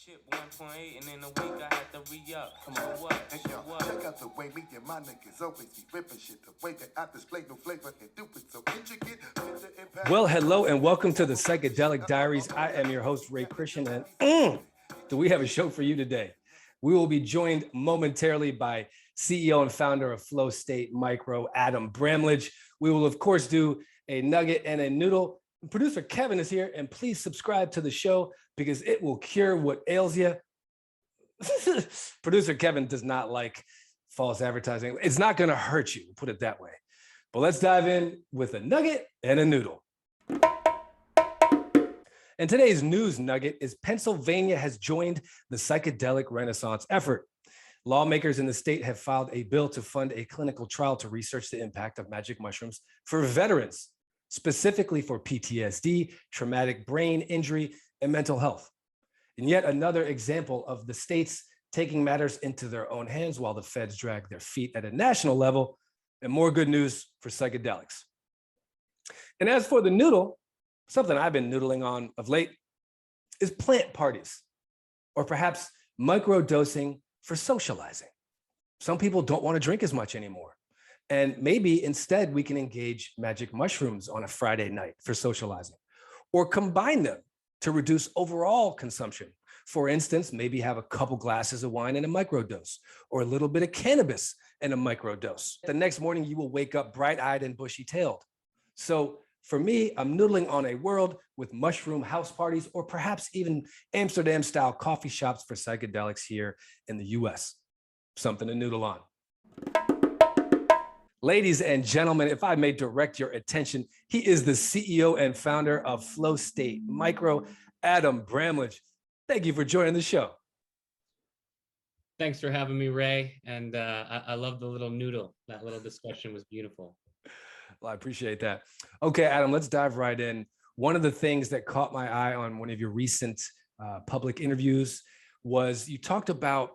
Chip 1.8 and in a week I had to re-up. Come on, what? Hey, yo, check out the way me and my niggas always be ripping shit. The way that I display no flavor and do it so intricate. Well, hello and welcome to the Psychedelic Diaries. I am your host, Ray Christian, and do we have a show for you today? We will be joined momentarily by CEO and founder of Flow State Micro, Adam Bramlage. We will, of course, do a nugget and a noodle. Producer Kevin is here, and please subscribe to the show because it will cure what ails you. Producer Kevin does not like false advertising. It's not going to hurt you, put it that way. But let's dive in with a nugget and a noodle. And today's news nugget is Pennsylvania has joined the psychedelic renaissance effort. Lawmakers in the state have filed a bill to fund a clinical trial to research the impact of magic mushrooms for veterans, specifically for PTSD, traumatic brain injury, and mental health. And yet another example of the states taking matters into their own hands while the feds drag their feet at a national level, and more good news for psychedelics. And as for the noodle, something I've been noodling on of late is plant parties, or perhaps microdosing for socializing. Some people don't want to drink as much anymore. And maybe instead we can engage magic mushrooms on a Friday night for socializing, or combine them to reduce overall consumption. For instance, maybe have a couple glasses of wine and a microdose, or a little bit of cannabis and a microdose. The next morning you will wake up bright-eyed and bushy-tailed. So for me, I'm noodling on a world with mushroom house parties, or perhaps even Amsterdam-style coffee shops for psychedelics here in the US. Something to noodle on. Ladies and gentlemen, if I may direct your attention, he is the CEO and founder of Flow State Micro, Adam Bramlage. Thank you for joining the show. Thanks for having me, Ray. And I love the little noodle. That little discussion was beautiful. Well, I appreciate that. Okay, Adam, let's dive right in. One of the things that caught my eye on one of your recent public interviews was you talked about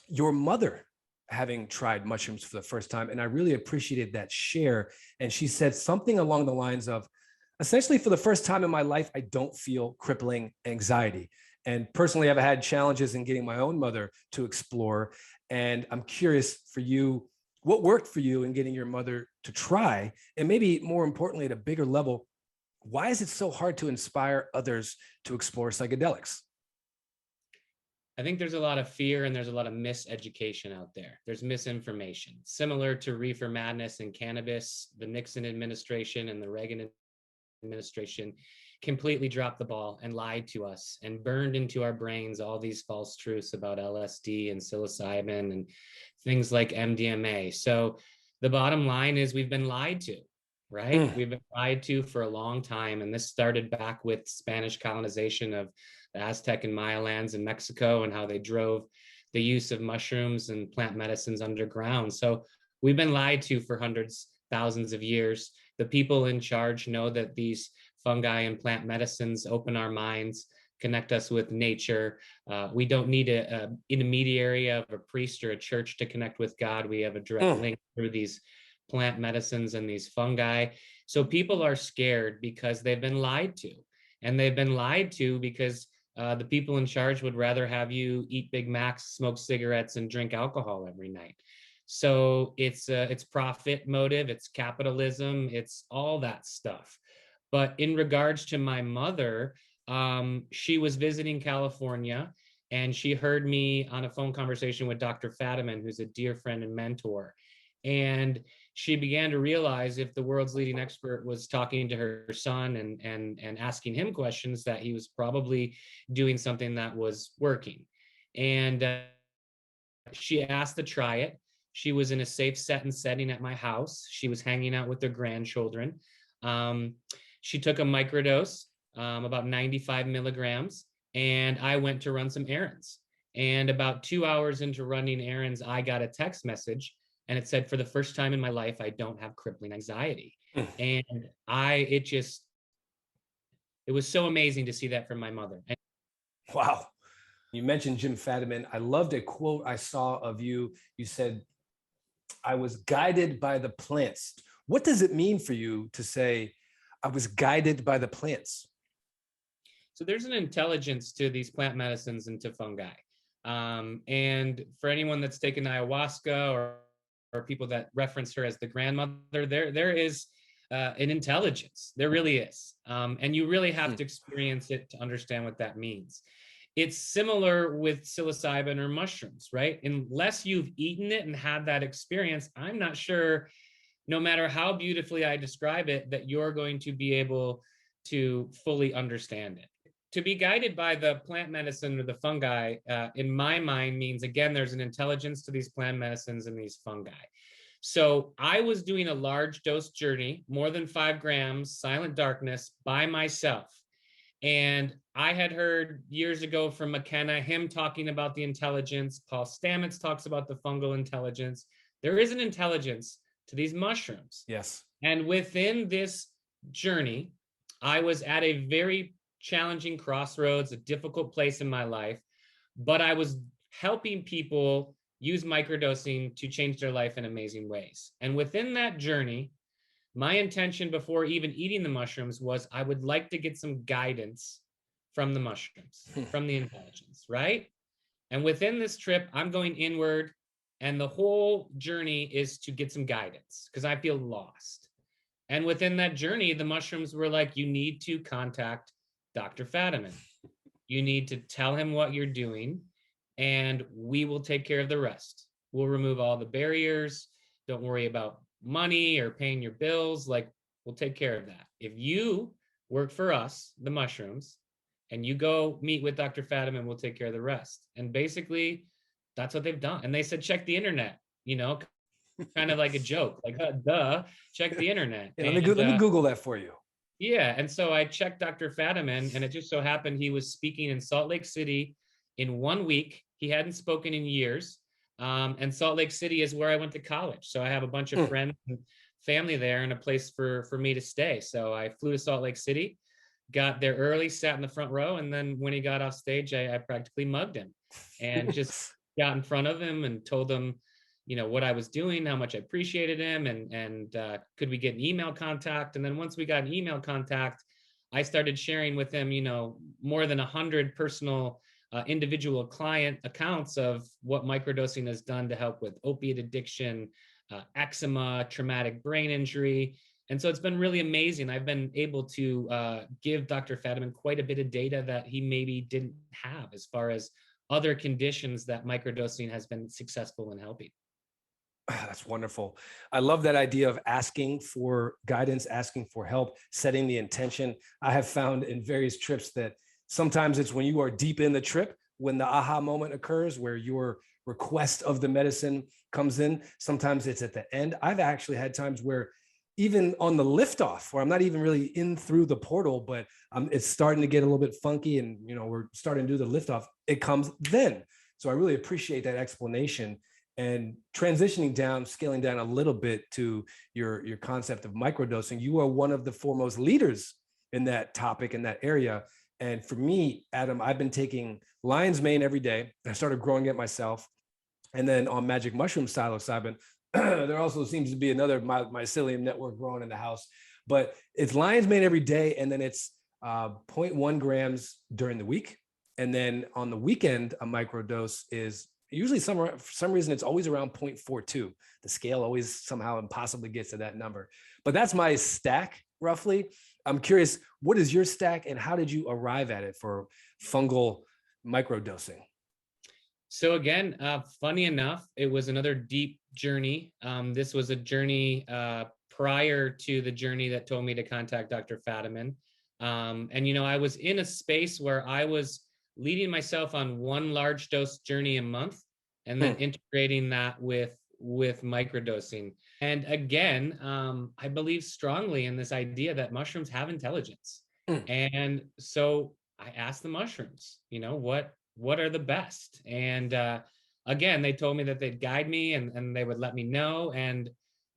your mother having tried mushrooms for the first time. And I really appreciated that share. And she said something along the lines of, essentially, for the first time in my life, I don't feel crippling anxiety. And personally, I've had challenges in getting my own mother to explore. And I'm curious for you, what worked for you in getting your mother to try? And maybe more importantly, at a bigger level, why is it so hard to inspire others to explore psychedelics? I think there's a lot of fear and there's a lot of miseducation out there. There's misinformation. Similar to reefer madness and cannabis, the Nixon administration and the Reagan administration completely dropped the ball and lied to us and burned into our brains all these false truths about LSD and psilocybin and things like MDMA. So the bottom line is we've been lied to, right? We've been lied to for a long time. And this started back with Spanish colonization of the Aztec and Maya lands in Mexico and how they drove the use of mushrooms and plant medicines underground. So we've been lied to for hundreds, thousands of years. The people in charge know that these fungi and plant medicines open our minds, connect us with nature. We don't need an intermediary of a priest or a church to connect with God. We have a direct link through these plant medicines and these fungi. So people are scared because they've been lied to. And they've been lied to because the people in charge would rather have you eat Big Macs, smoke cigarettes, and drink alcohol every night. So it's profit motive, it's capitalism, it's all that stuff. But in regards to my mother, she was visiting California and she heard me on a phone conversation with Dr. Fadiman, who's a dear friend and mentor. And she began to realize if the world's leading expert was talking to her son and asking him questions, that he was probably doing something that was working. And she asked to try it. She was in a safe setting at my house. She was hanging out with her grandchildren. She took a microdose, about 95 milligrams, and I went to run some errands. And about 2 hours into running errands, I got a text message, and it said, for the first time in my life, I don't have crippling anxiety. And it was so amazing to see that from my mother. Wow. You mentioned Jim Fadiman. I loved a quote I saw of you. You said, I was guided by the plants. What does it mean for you to say, I was guided by the plants? So there's an intelligence to these plant medicines and to fungi. And for anyone that's taken ayahuasca or people that reference her as the grandmother, there is an intelligence. There really is. And you really have to experience it to understand what that means. It's similar with psilocybin or mushrooms, right? Unless you've eaten it and had that experience, I'm not sure, no matter how beautifully I describe it, that you're going to be able to fully understand it. To be guided by the plant medicine or the fungi, in my mind, means, again, there's an intelligence to these plant medicines and these fungi. So I was doing a large dose journey, more than 5 grams, silent darkness, by myself. And I had heard years ago from McKenna, him talking about the intelligence. Paul Stamets talks about the fungal intelligence. There is an intelligence to these mushrooms. Yes. And within this journey, I was at a very challenging crossroads, a difficult place in my life, but I was helping people use microdosing to change their life in amazing ways. And within that journey, my intention before even eating the mushrooms was I would like to get some guidance from the mushrooms, from the intelligence, right? And within this trip, I'm going inward, and the whole journey is to get some guidance because I feel lost. And within that journey, the mushrooms were like, you need to contact Dr. Fadiman. You need to tell him what you're doing, and we will take care of the rest. We'll remove all the barriers. Don't worry about money or paying your bills. Like, we'll take care of that. If you work for us, the mushrooms, and you go meet with Dr. Fadiman, we'll take care of the rest. And basically, that's what they've done. And they said, check the internet, kind of like a joke, like, duh, check the internet. Yeah, let me Google that for you. Yeah. And so I checked Dr. Fadiman, and it just so happened he was speaking in Salt Lake City in 1 week. He hadn't spoken in years. And Salt Lake City is where I went to college. So I have a bunch of friends and family there and a place for me to stay. So I flew to Salt Lake City, got there early, sat in the front row. And then when he got off stage, I practically mugged him and just got in front of him and told him, what I was doing, how much I appreciated him, and could we get an email contact? And then once we got an email contact, I started sharing with him, more than 100 personal individual client accounts of what microdosing has done to help with opiate addiction, eczema, traumatic brain injury. And so it's been really amazing. I've been able to give Dr. Fadiman quite a bit of data that he maybe didn't have as far as other conditions that microdosing has been successful in helping. That's wonderful. I love that idea of asking for guidance, asking for help, setting the intention. I have found in various trips that sometimes it's when you are deep in the trip, when the aha moment occurs, where your request of the medicine comes in. Sometimes it's at the end. I've actually had times where even on the liftoff, where I'm not even really in through the portal, but it's starting to get a little bit funky and, we're starting to do the liftoff, it comes then. So I really appreciate that explanation. And transitioning down, scaling down a little bit to your concept of microdosing, you are one of the foremost leaders in that topic, in that area. And for me, Adam, I've been taking lion's mane every day. I started growing it myself. And then on magic mushroom psilocybin, there also seems to be another mycelium network growing in the house. But it's lion's mane every day, and then it's 0.1 grams during the week. And then on the weekend, a microdose is usually for some reason, it's always around 0.42. The scale always somehow impossibly gets to that number. But that's my stack, roughly. I'm curious, what is your stack and how did you arrive at it for fungal microdosing? So again, funny enough, it was another deep journey. This was a journey prior to the journey that told me to contact Dr. Fadiman. And, I was in a space where I was leading myself on one large dose journey a month and then integrating that with microdosing. And again, I believe strongly in this idea that mushrooms have intelligence. And so I asked the mushrooms, what are the best? And again, they told me that they'd guide me and they would let me know. And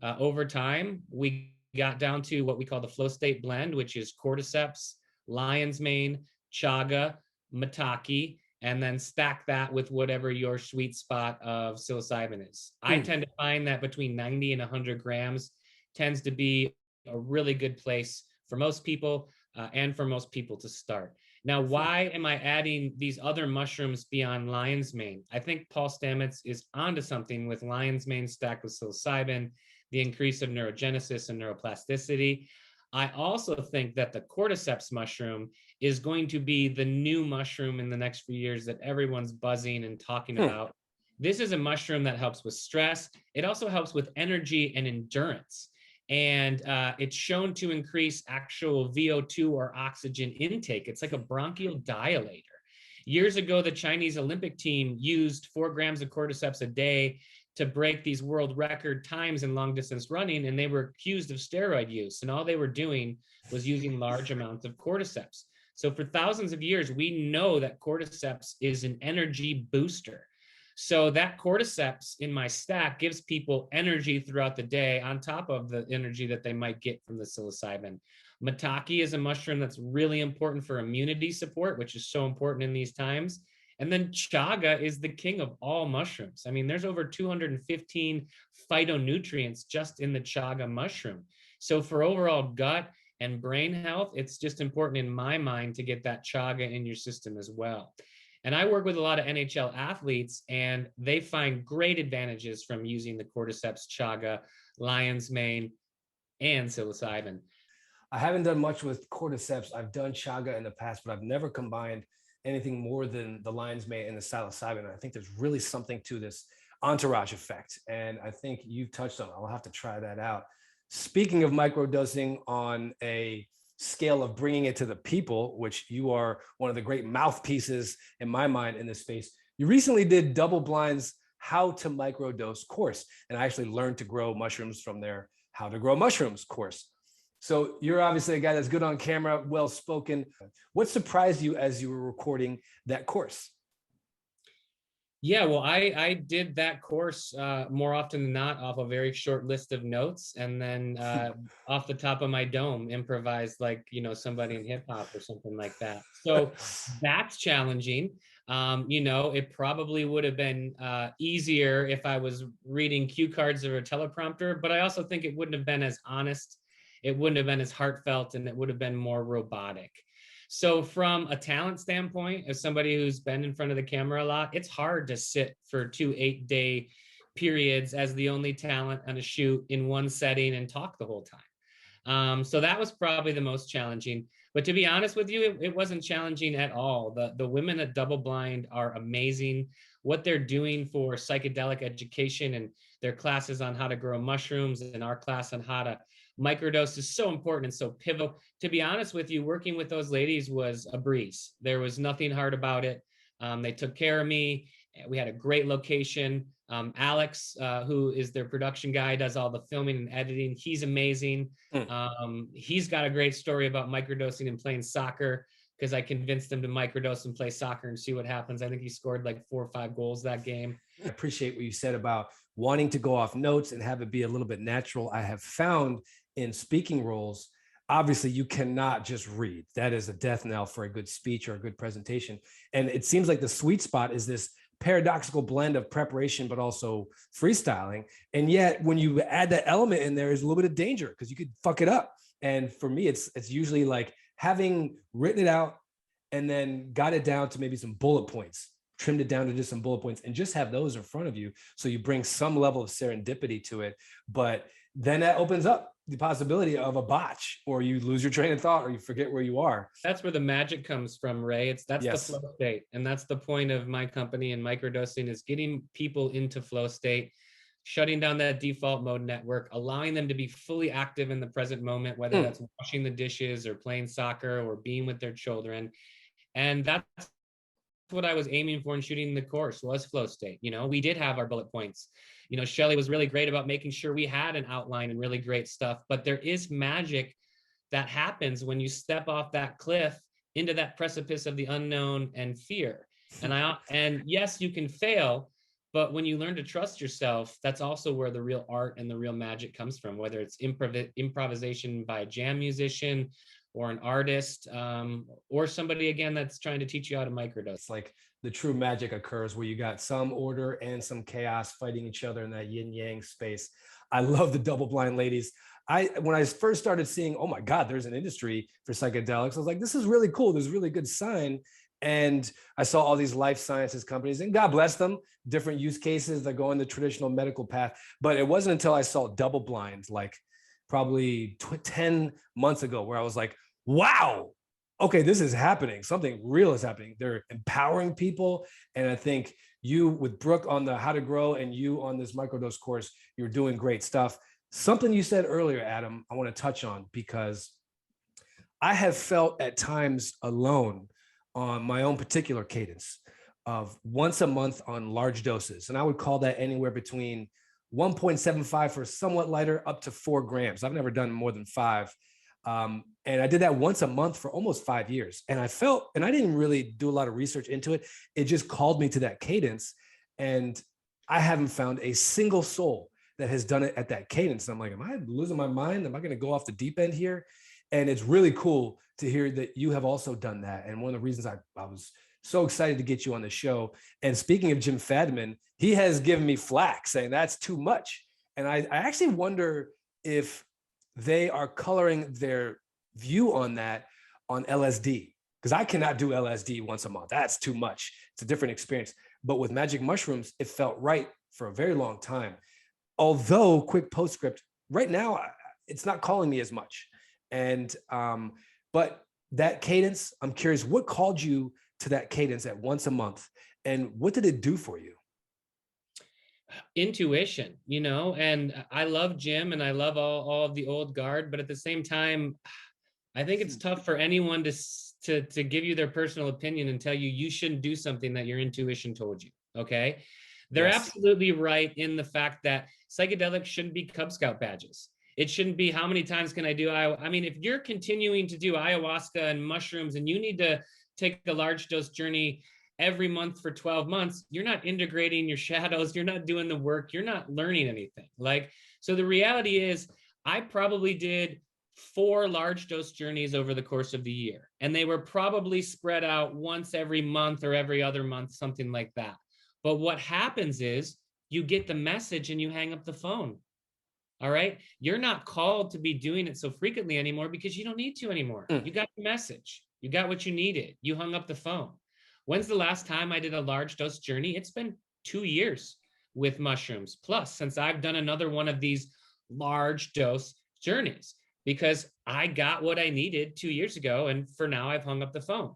over time, we got down to what we call the flow state blend, which is cordyceps, lion's mane, chaga, maitake, and then stack that with whatever your sweet spot of psilocybin is. I tend to find that between 90 and 100 grams tends to be a really good place for most people and for most people to start. Now, why am I adding these other mushrooms beyond lion's mane? I think Paul Stamets is onto something with lion's mane stacked with psilocybin, the increase of neurogenesis and neuroplasticity. I also think that the cordyceps mushroom is going to be the new mushroom in the next few years that everyone's buzzing and talking about. This is a mushroom that helps with stress. It also helps with energy and endurance. And it's shown to increase actual VO2 or oxygen intake. It's like a bronchial dilator. Years ago, the Chinese Olympic team used 4 grams of cordyceps a day to break these world record times in long distance running, and they were accused of steroid use. And all they were doing was using large amounts of cordyceps. So for thousands of years, we know that cordyceps is an energy booster. So that cordyceps in my stack gives people energy throughout the day on top of the energy that they might get from the psilocybin. Maitake is a mushroom that's really important for immunity support, which is so important in these times. And then chaga is the king of all mushrooms. I mean, there's over 215 phytonutrients just in the chaga mushroom. So for overall gut and brain health, it's just important in my mind to get that chaga in your system as well. And I work with a lot of NHL athletes, and they find great advantages from using the cordyceps, chaga, lion's mane, and psilocybin. I haven't done much with cordyceps. I've done chaga in the past, but I've never combined anything more than the lion's mane and the psilocybin. I think there's really something to this entourage effect. And I think you've touched on it. I'll have to try that out. Speaking of microdosing on a scale of bringing it to the people, which you are one of the great mouthpieces in my mind in this space, you recently did Double Blind's How to Microdose course. And I actually learned to grow mushrooms from their How to Grow Mushrooms course. So you're obviously a guy that's good on camera, well-spoken. What surprised you as you were recording that course? Yeah, well, I did that course more often than not off a very short list of notes, and then off the top of my dome, improvised like, you know, somebody in hip hop or something like that. So that's challenging. You know, it probably would have been easier if I was reading cue cards or a teleprompter, but I also think it wouldn't have been as honest. It wouldn't have been as heartfelt, and it would have been more robotic. So from a talent standpoint, as somebody who's been in front of the camera a lot, it's hard to sit for 2 8-day periods as the only talent on a shoot in one setting and talk the whole time. So that was probably the most challenging. But to be honest with you, it wasn't challenging at all. The women at Double Blind are amazing. What they're doing for psychedelic education and their classes on how to grow mushrooms and our class on how to microdose is so important and so pivotal. To be honest with you, working with those ladies was a breeze. There was nothing hard about it. They took care of me. We had a great location. Alex, who is their production guy, does all the filming and editing. He's amazing. He's got a great story about microdosing and playing soccer, because I convinced him to microdose and play soccer and see what happens. I think he scored like 4 or 5 goals that game. I appreciate what you said about wanting to go off notes and have it be a little bit natural. I have found in speaking roles, obviously you cannot just read. That is a death knell for a good speech or a good presentation. And it seems like the sweet spot is this paradoxical blend of preparation, but also freestyling. And yet when you add that element in there is a little bit of danger, because you could fuck it up. And for me, it's usually like having written it out and then got it down to maybe some bullet points, trimmed it down to just some bullet points, and just have those in front of you. So you bring some level of serendipity to it, but then that opens up the possibility of a botch, or you lose your train of thought, or you forget where you are. That's where the magic comes from, Ray. That's yes. The flow state. And that's the point of my company and microdosing, is getting people into flow state, shutting down that default mode network, allowing them to be fully active in the present moment, whether that's washing the dishes or playing soccer or being with their children. And that's what I was aiming for in shooting the course, was flow state. You know, we did have our bullet points. You know, Shelley was really great about making sure we had an outline and really great stuff, but there is magic that happens when you step off that cliff into that precipice of the unknown and fear. And yes, you can fail, but when you learn to trust yourself, that's also where the real art and the real magic comes from, whether it's improvisation by a jam musician or an artist, or somebody, again, that's trying to teach you how to microdose. It's like the true magic occurs where you got some order and some chaos fighting each other in that yin yang space. I love the Double Blind ladies. when I first started seeing, oh my God, there's an industry for psychedelics, I was like, this is really cool. There's a really good sign. And I saw all these life sciences companies, and God bless them, different use cases that go in the traditional medical path. But it wasn't until I saw double blind, like probably 10 months ago, where I was like, wow, okay, this is happening. Something real is happening. They're empowering people. And I think you with Brooke on the How to Grow and you on this microdose course, you're doing great stuff. Something you said earlier, Adam, I want to touch on, because I have felt at times alone on my own particular cadence of once a month on large doses. And I would call that anywhere between 1.75 for somewhat lighter up to 4 grams. I've never done more than 5. And I did that once a month for almost 5 years. And I felt, and I didn't really do a lot of research into it. It just called me to that cadence. And I haven't found a single soul that has done it at that cadence. And I'm like, am I losing my mind? Am I going to go off the deep end here? And it's really cool to hear that you have also done that. And one of the reasons I was so excited to get you on the show. And speaking of Jim Fadiman, he has given me flack saying that's too much. And I actually wonder if they are coloring their view on that on LSD, because I cannot do LSD once a month. That's too much. It's a different experience. But with magic mushrooms, it felt right for a very long time. Although, quick postscript, right now, it's not calling me as much. And, but that cadence, I'm curious, what called you to that cadence at once a month, and what did it do for you? Intuition, and I love Jim and I love all of the old guard, but at the same time, I think it's tough for anyone to give you their personal opinion and tell you shouldn't do something that your intuition told you. Okay. They're absolutely right in the fact that psychedelics shouldn't be Cub Scout badges. It shouldn't be how many times can I do. I mean, if you're continuing to do ayahuasca and mushrooms and you need to take a large dose journey every month for 12 months, you're not integrating your shadows. You're not doing the work. You're not learning anything. So the reality is I probably did 4 large dose journeys over the course of the year, and they were probably spread out once every month or every other month, something like that. But what happens is you get the message and you hang up the phone. All right. You're not called to be doing it so frequently anymore because you don't need to anymore. You got the message. You got what you needed. You hung up the phone. When's the last time I did a large dose journey? It's been 2 years with mushrooms plus since I've done another one of these large dose journeys, because I got what I needed 2 years ago. And for now, I've hung up the phone.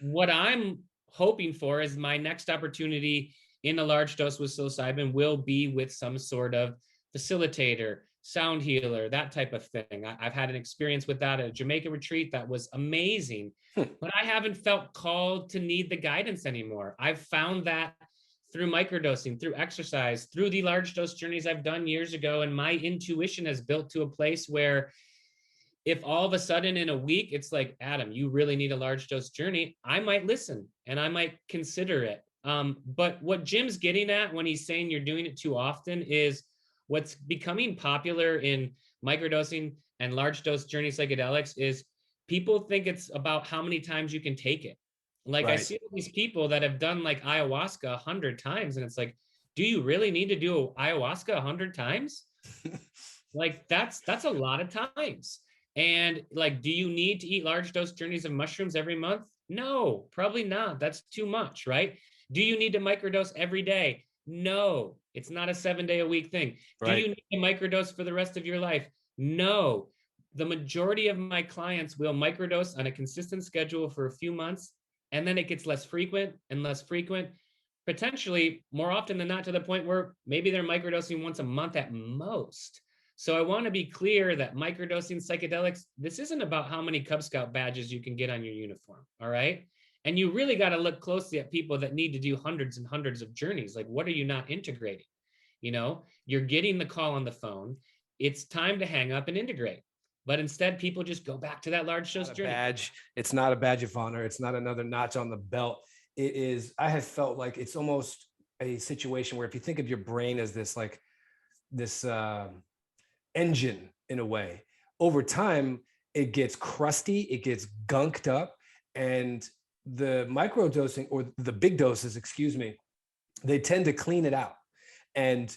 What I'm hoping for is my next opportunity in a large dose with psilocybin will be with some sort of facilitator, sound healer, that type of thing. I've had an experience with that at a Jamaica retreat that was amazing, but I haven't felt called to need the guidance anymore. I've found that through microdosing, through exercise, through the large dose journeys I've done years ago. And my intuition has built to a place where if all of a sudden in a week, it's like, Adam, you really need a large dose journey, I might listen and I might consider it. But what Jim's getting at when he's saying you're doing it too often is what's becoming popular in microdosing and large dose journey psychedelics is people think it's about how many times you can take it. Like right. I see all these people that have done like ayahuasca 100 times. And it's like, do you really need to do ayahuasca 100 times? Like that's a lot of times. And like, do you need to eat large dose journeys of mushrooms every month? No, probably not. That's too much, right? Do you need to microdose every day? No, it's not a 7-day-a-week thing. Right. Do you need a microdose for the rest of your life? No. The majority of my clients will microdose on a consistent schedule for a few months, and then it gets less frequent and less frequent, potentially more often than not to the point where maybe they're microdosing once a month at most. So I want to be clear that microdosing psychedelics, this isn't about how many Cub Scout badges you can get on your uniform, all right? And you really got to look closely at people that need to do hundreds and hundreds of journeys. Like, what are you not integrating? You're getting the call on the phone. It's time to hang up and integrate. But instead, people just go back to that large dose journey. Badge. It's not a badge of honor. It's not another notch on the belt. It is, I have felt like it's almost a situation where if you think of your brain as this, like this engine in a way, over time, it gets crusty, it gets gunked up, and the microdosing or the big doses, they tend to clean it out. and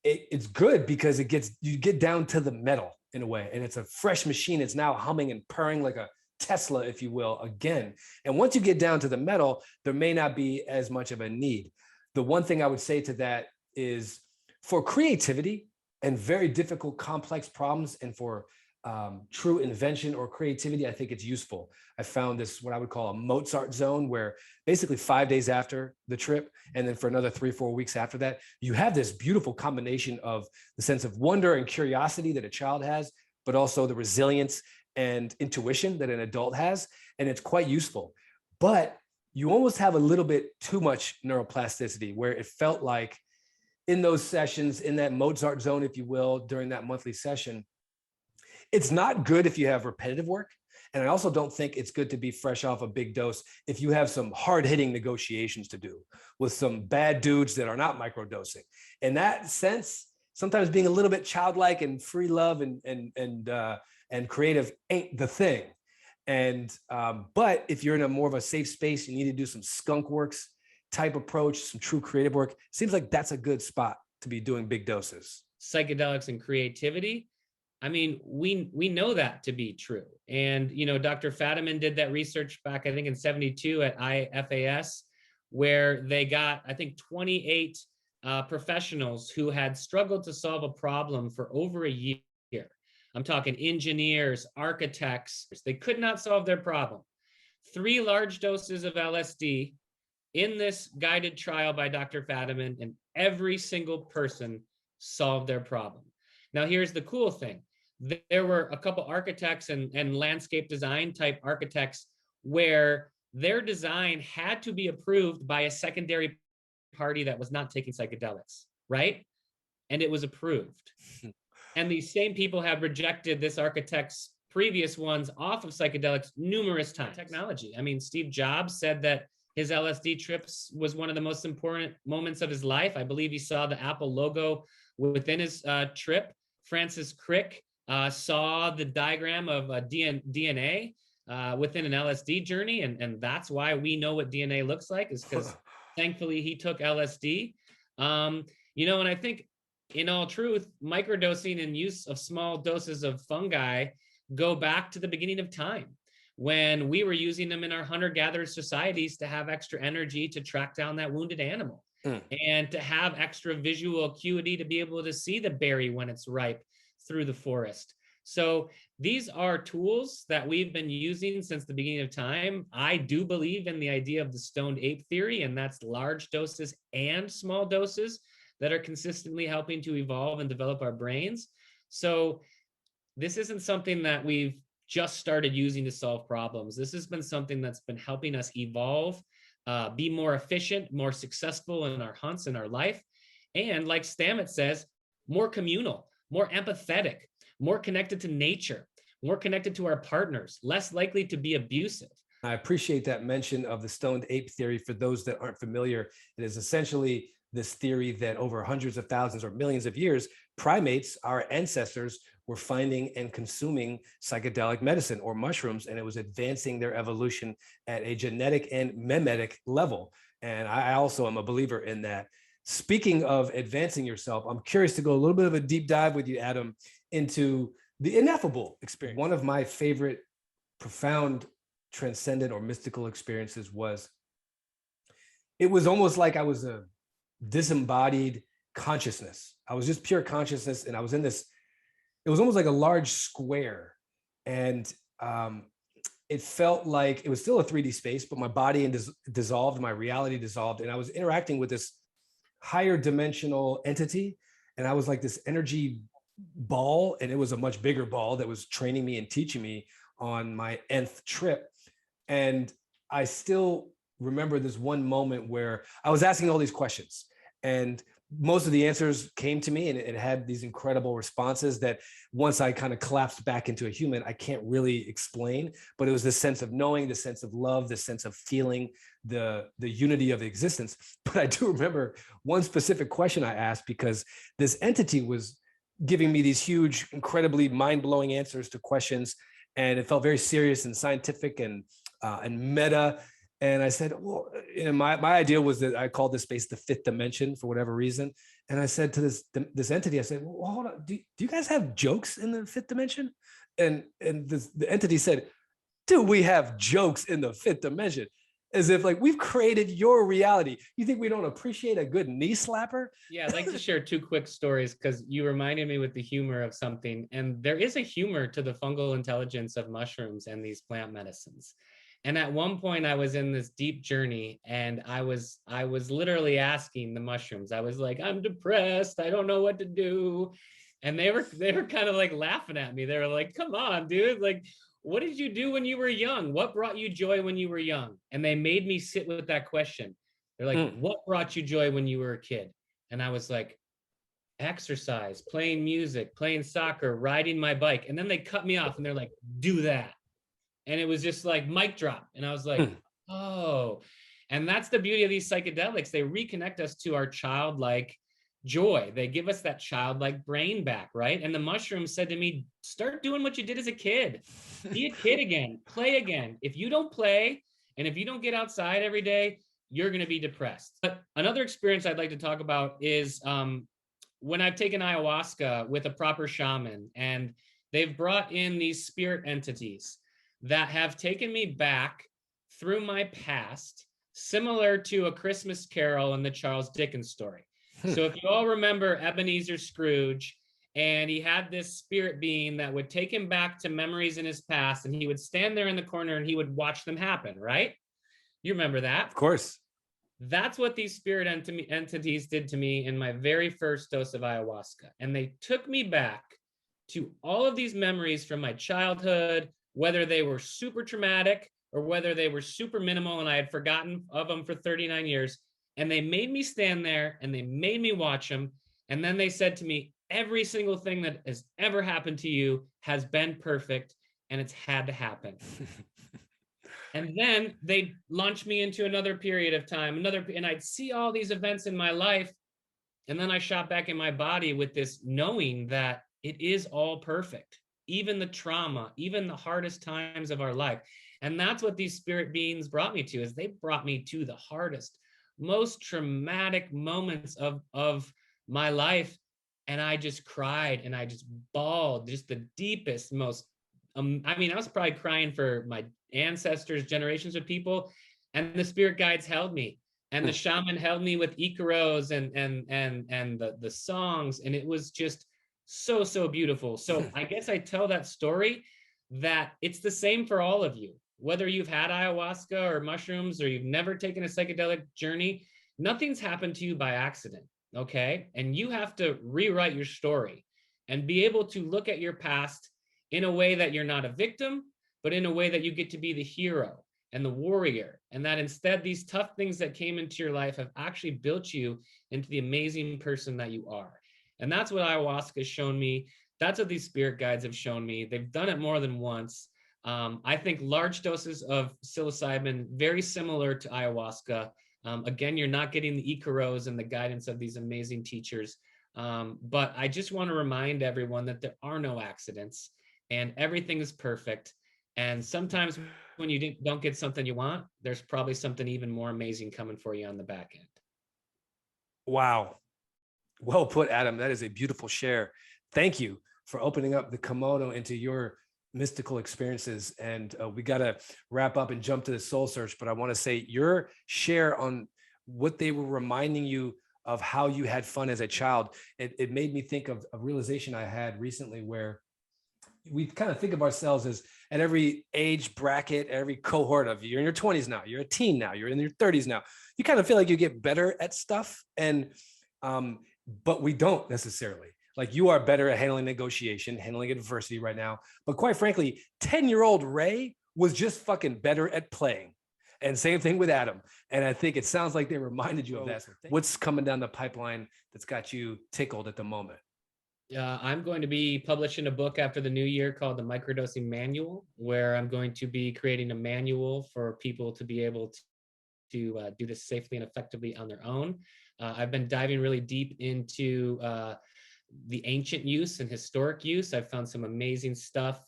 it's good because you get down to the metal in a way, and it's a fresh machine. It's now humming and purring like a Tesla, if you will, again. And once you get down to the metal, there may not be as much of a need. The one thing I would say to that is, for creativity and very difficult, complex problems, and for true invention or creativity, I think it's useful. I found this, what I would call a Mozart zone, where basically 5 days after the trip, and then for another 3-4 weeks after that, you have this beautiful combination of the sense of wonder and curiosity that a child has, but also the resilience and intuition that an adult has. And it's quite useful. But you almost have a little bit too much neuroplasticity, where it felt like in those sessions, in that Mozart zone, if you will, during that monthly session, it's not good if you have repetitive work. And I also don't think it's good to be fresh off a big dose if you have some hard-hitting negotiations to do with some bad dudes that are not microdosing. In that sense, sometimes being a little bit childlike and free love and creative ain't the thing. And but if you're in a more of a safe space, you need to do some skunk works type approach, some true creative work. Seems like that's a good spot to be doing big doses. Psychedelics and creativity. I mean, we know that to be true. And, you know, Dr. Fadiman did that research back, I think in 72 at IFAS, where they got, I think, 28 professionals who had struggled to solve a problem for over a year. I'm talking engineers, architects. They could not solve their problem. 3 large doses of LSD in this guided trial by Dr. Fadiman, and every single person solved their problem. Now, here's the cool thing. There were a couple architects and landscape design type architects where their design had to be approved by a secondary party that was not taking psychedelics, right? And it was approved. And these same people have rejected this architect's previous ones off of psychedelics numerous times. Technology. I mean, Steve Jobs said that his LSD trips was one of the most important moments of his life. I believe he saw the Apple logo within his trip. Francis Crick saw the diagram of DNA within an LSD journey. And that's why we know what DNA looks like, is because thankfully he took LSD. You know, and I think in all truth, microdosing and use of small doses of fungi go back to the beginning of time, when we were using them in our hunter-gatherer societies to have extra energy to track down that wounded animal and to have extra visual acuity to be able to see the berry when it's ripe through the forest. So these are tools that we've been using since the beginning of time. I do believe in the idea of the stoned ape theory, and that's large doses and small doses that are consistently helping to evolve and develop our brains. So this isn't something that we've just started using to solve problems. This has been something that's been helping us evolve, be more efficient, more successful in our hunts, in our life. And like Stamets says, more communal, more empathetic, more connected to nature, more connected to our partners, less likely to be abusive. I appreciate that mention of the stoned ape theory. For those that aren't familiar, it is essentially this theory that over hundreds of thousands or millions of years, primates, our ancestors, were finding and consuming psychedelic medicine or mushrooms, and it was advancing their evolution at a genetic and memetic level. And I also am a believer in that. Speaking of advancing yourself, I'm curious to go a little bit of a deep dive with you, Adam, into the ineffable experience. One of my favorite profound, transcendent or mystical experiences was, it was almost like I was a disembodied consciousness. I was just pure consciousness, and I was in this, it was almost like a large square, and it felt like it was still a 3D space, but my body dissolved, my reality dissolved, and I was interacting with this higher dimensional entity, and I was like this energy ball, and it was a much bigger ball that was training me and teaching me on my nth trip. And I still remember this one moment where I was asking all these questions, and most of the answers came to me, and it had these incredible responses that once I kind of collapsed back into a human, I can't really explain, but it was this sense of knowing, the sense of love, the sense of feeling, the unity of existence. But I do remember one specific question I asked, because this entity was giving me these huge, incredibly mind-blowing answers to questions, and it felt very serious and scientific and meta. And I said, well, my idea was that I called this space the fifth dimension for whatever reason. And I said to this entity, I said, well, hold on, do you guys have jokes in the fifth dimension? And the entity said, do we have jokes in the fifth dimension? As if like we've created your reality. You think we don't appreciate a good knee slapper? Yeah, I'd like to share two quick stories because you reminded me with the humor of something. And there is a humor to the fungal intelligence of mushrooms and these plant medicines. And at one point I was in this deep journey and I was literally asking the mushrooms. I was like, I'm depressed. I don't know what to do. And they were kind of like laughing at me. They were like, come on, dude. Like, what did you do when you were young? What brought you joy when you were young? And they made me sit with that question. They're like, what brought you joy when you were a kid? And I was like, exercise, playing music, playing soccer, riding my bike. And then they cut me off and they're like, do that. And it was just like mic drop. And I was like, oh. And that's the beauty of these psychedelics. They reconnect us to our childlike joy. They give us that childlike brain back, right? And the mushrooms said to me, start doing what you did as a kid. Be a kid again, play again. If you don't play and if you don't get outside every day, you're going to be depressed. But another experience I'd like to talk about is when I've taken ayahuasca with a proper shaman, and they've brought in these spirit entities that have taken me back through my past, similar to A Christmas Carol in the Charles Dickens story. So if you all remember Ebenezer Scrooge, and he had this spirit being that would take him back to memories in his past, and he would stand there in the corner and he would watch them happen, right? You remember that? Of course. That's what these spirit entities did to me in my very first dose of ayahuasca. And they took me back to all of these memories from my childhood, whether they were super traumatic or whether they were super minimal and I had forgotten of them for 39 years. And they made me stand there and they made me watch them. And then they said to me, every single thing that has ever happened to you has been perfect and it's had to happen. And then they launched me into another period of time, and I'd see all these events in my life. And then I shot back in my body with this knowing that it is all perfect, even the trauma, even the hardest times of our life. And that's what these spirit beings brought me to, is they brought me to the hardest, most traumatic moments of my life. And I just cried and I just bawled, just the deepest, most, I mean, I was probably crying for my ancestors, generations of people, and the spirit guides held me. And the shaman held me with Icaros and the songs. And it was just so beautiful. So I guess I tell that story that it's the same for all of you. Whether you've had ayahuasca or mushrooms or you've never taken a psychedelic journey, nothing's happened to you by accident, okay? And you have to rewrite your story and be able to look at your past in a way that you're not a victim, but in a way that you get to be the hero and the warrior. And that instead, these tough things that came into your life have actually built you into the amazing person that you are. And that's what ayahuasca has shown me. That's what these spirit guides have shown me. They've done it more than once. I think large doses of psilocybin, very similar to ayahuasca. Again, you're not getting the Icaros and the guidance of these amazing teachers. But I just want to remind everyone that there are no accidents and everything is perfect. And sometimes when you don't get something you want, there's probably something even more amazing coming for you on the back end. Wow. Well put, Adam. That is a beautiful share. Thank you for opening up the kimono into your mystical experiences. And we got to wrap up and jump to the soul search. But I want to say your share on what they were reminding you of how you had fun as a child. It made me think of a realization I had recently where we kind of think of ourselves as at every age bracket, every cohort of you're in your 20s now, you're a teen now, you're in your 30s now. You kind of feel like you get better at stuff. And but we don't necessarily. Like you are better at handling negotiation, handling adversity right now. But quite frankly, 10-year-old Ray was just fucking better at playing. And same thing with Adam. And I think it sounds like they reminded you of that. So what's coming down the pipeline that's got you tickled at the moment? I'm going to be publishing a book after the new year called the Microdosing Manual, where I'm going to be creating a manual for people to be able to do this safely and effectively on their own. I've been diving really deep into the ancient use and historic use. I've found some amazing stuff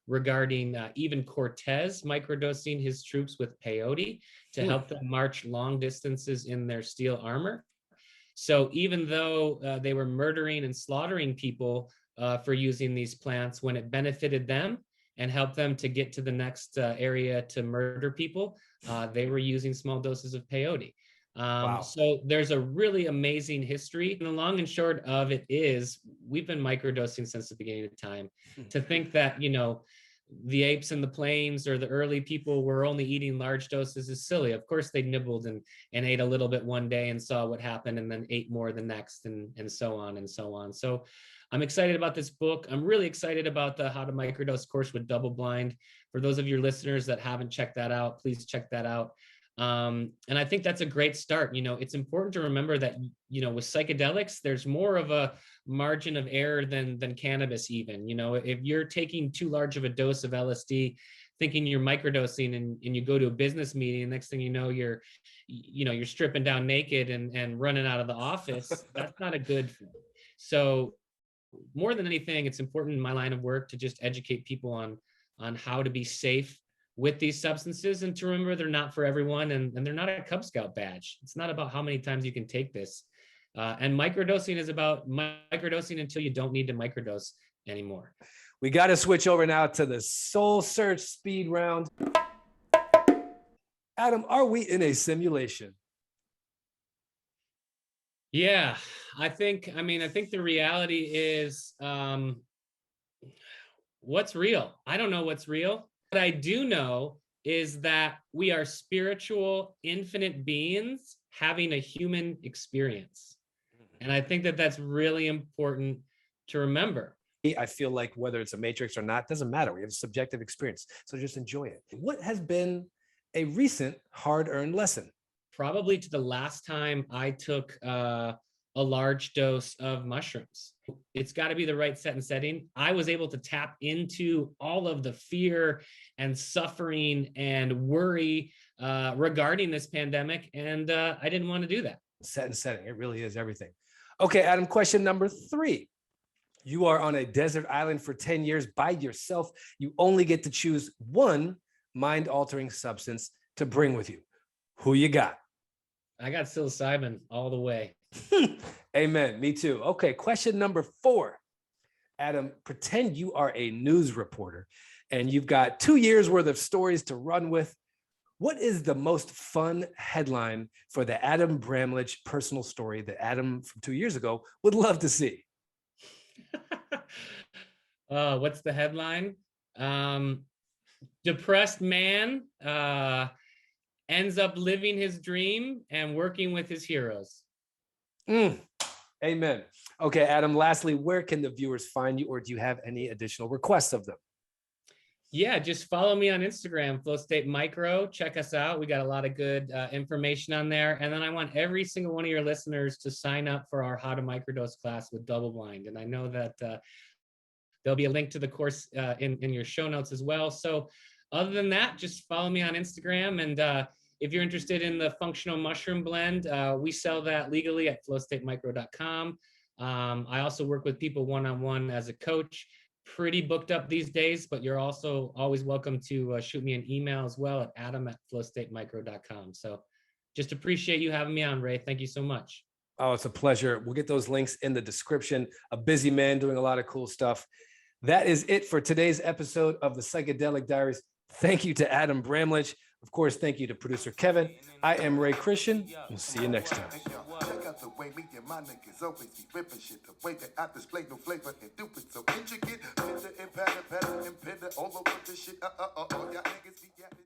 regarding even Cortez microdosing his troops with peyote to help them march long distances in their steel armor. So even though they were murdering and slaughtering people for using these plants, when it benefited them and helped them to get to the next area to murder people, they were using small doses of peyote. Wow. So there's a really amazing history. And the long and short of it is we've been microdosing since the beginning of time. To think that, you know, the apes in the plains or the early people were only eating large doses is silly. Of course, they nibbled and ate a little bit one day and saw what happened and then ate more the next and so on and so on. So I'm excited about this book. I'm really excited about the How to Microdose course with Double Blind. For those of your listeners that haven't checked that out, please check that out. And I think that's a great start. You know, it's important to remember that, you know, with psychedelics, there's more of a margin of error than cannabis even. You know, if you're taking too large of a dose of LSD, thinking you're microdosing and you go to a business meeting, next thing you know, you're stripping down naked and running out of the office. That's not a good thing. So more than anything, it's important in my line of work to just educate people on how to be safe with these substances and to remember they're not for everyone and they're not a Cub Scout badge. It's not about how many times you can take this. And microdosing is about microdosing until you don't need to microdose anymore. We got to switch over now to the Soul Search speed round. Adam, are we in a simulation? Yeah, I think the reality is what's real? I don't know what's real. What I do know is that we are spiritual, infinite beings having a human experience. And I think that that's really important to remember. I feel like whether it's a matrix or not, doesn't matter. We have a subjective experience. So just enjoy it. What has been a recent hard-earned lesson? Probably to the last time I took a large dose of mushrooms. It's got to be the right set and setting. I was able to tap into all of the fear and suffering and worry regarding this pandemic, and I didn't want to do that. Set and setting, it really is everything. Okay, Adam, question number 3. You are on a desert island for 10 years by yourself. You only get to choose one mind-altering substance to bring with you. Who you got? I got psilocybin all the way. Amen. Me too. Okay. Question number 4. Adam, pretend you are a news reporter and you've got 2 years worth of stories to run with. What is the most fun headline for the Adam Bramlage personal story that Adam from 2 years ago would love to see? What's the headline? Depressed man ends up living his dream and working with his heroes. Amen. Okay, Adam, lastly, where can the viewers find you, or do you have any additional requests of them? Yeah, just follow me on Instagram, Flow State Micro. Check us out. We got a lot of good information on there. And then I want every single one of your listeners to sign up for our How to Microdose class with Double Blind. And I know that there'll be a link to the course in your show notes as well. So other than that, just follow me on Instagram. And if you're interested in the functional mushroom blend, we sell that legally at flowstatemicro.com. I also work with people one-on-one as a coach. Pretty booked up these days, but you're also always welcome to shoot me an email as well at adam@flowstatemicro.com. So just appreciate you having me on, Ray. Thank you so much. Oh, it's a pleasure. We'll get those links in the description. A busy man doing a lot of cool stuff. That is it for today's episode of the Psychedelic Diaries. Thank you to Adam Bramlage. Of course, thank you to producer Kevin. I am Ray Christian. We'll see you next time. Check out the way me and my niggas always be ripping shit. The way that I display no flavor and do it so intricate. Picture and pattern and pender all over the shit. Y'all niggas be yapping.